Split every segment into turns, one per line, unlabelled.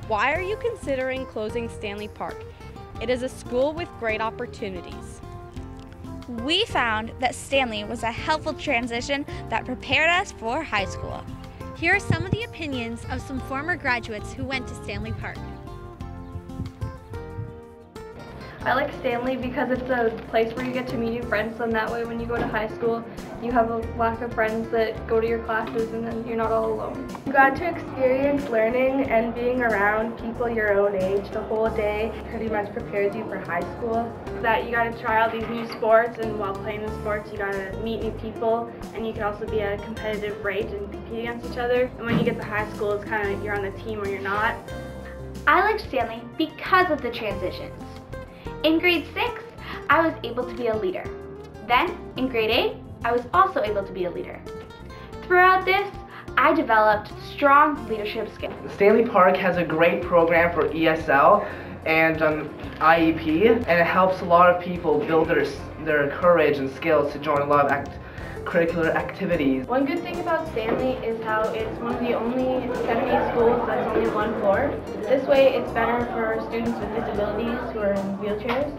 Why are you considering closing Stanley Park? It is a school with great opportunities.
We found that Stanley was a helpful transition that prepared us for high school.
Here are some of the opinions of some former graduates who went to Stanley Park.
I like Stanley because it's a place where you get to meet new friends, and that way when you go to high school, you have a lack of friends that go to your classes and then you're not all alone.
You got to experience learning and being around people your own age the whole day. Pretty much prepares you for high school. That you got to try out these new sports, and while playing the sports you got to meet new people, and you can also be at a competitive rate and compete against each other. And when you get to high school, it's kind of you're on the team or you're not.
I like Stanley because of the transitions. In grade 6, I was able to be a leader. Then, in grade 8, I was also able to be a leader. Throughout this, I developed strong leadership skills.
Stanley Park has a great program for ESL and IEP, and it helps a lot of people build their courage and skills to join a lot of curricular activities.
One good thing about Stanley is how it's one of the only academy schools that's only one floor. This way it's better for students with disabilities who are in wheelchairs.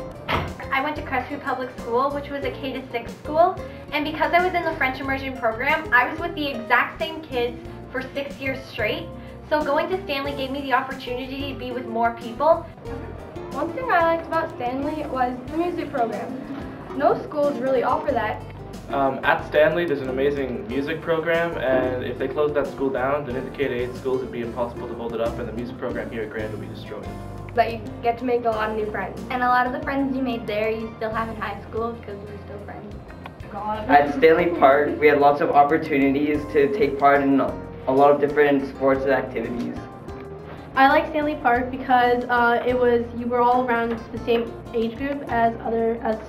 I went to Crestview Public School, which was a K-6 school, and because I was in the French immersion program, I was with the exact same kids for 6 years straight. So going to Stanley gave me the opportunity to be with more people.
One thing I liked about Stanley was the music program. No schools really offer that.
At Stanley, there's an amazing music program, and if they closed that school down, then in the K-8 schools it'd be impossible to hold it up, and the music program here at Grand would be destroyed.
That you get to make a lot of new friends.
And a lot of the friends you made there, you still have in high school because we're still friends.
At Stanley Park, we had lots of opportunities to take part in a lot of different sports and activities.
I like Stanley Park because you were all around the same age group as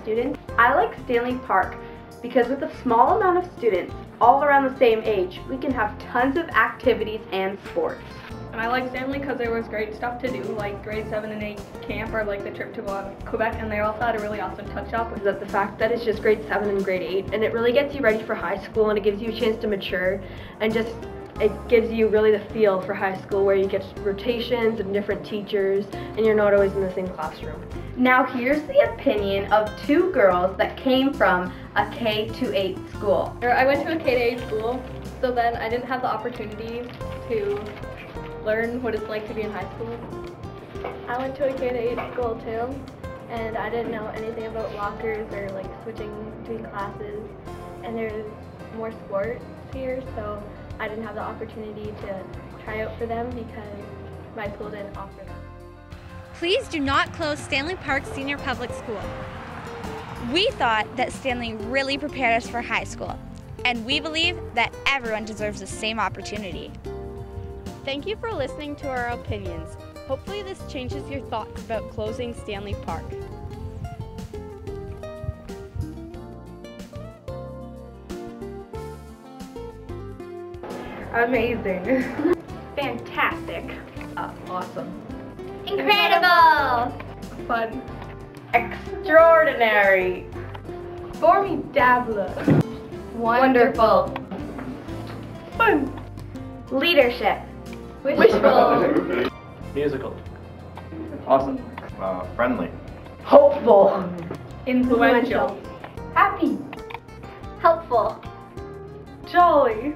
students.
I like Stanley Park because with a small amount of students all around the same age, we can have tons of activities and sports.
And I like Stanley because there was great stuff to do, like grade 7 and 8 camp, or like the trip to Quebec, and they also had a really awesome touch-up.
Is that the fact that it's just grade 7 and grade 8, and it really gets you ready for high school, and it gives you a chance to mature, and just it gives you really the feel for high school where you get rotations and different teachers, and you're not always in the same classroom. Now here's the opinion of two girls that came from a K-8 school.
I went to a K-8 school, so then I didn't have the opportunity to learn what it's like to be in high school.
I went to a K-8 school too, and I didn't know anything about lockers or like switching between classes, and there's more sports here, so I didn't have the opportunity to try out for them because my school didn't offer them.
Please do not close Stanley Park Senior Public School.
We thought that Stanley really prepared us for high school, and we believe that everyone deserves the same opportunity.
Thank you for listening to our opinions. Hopefully this changes your thoughts about closing Stanley Park.
Amazing.
Fantastic.
Awesome.
Incredible!
Fun.
Extraordinary.
Formidable.
Wonderful.
Fun.
Leadership.
Wishful.
Musical.
Awesome.
Friendly.
Hopeful. Influential. Happy.
Helpful.
Jolly.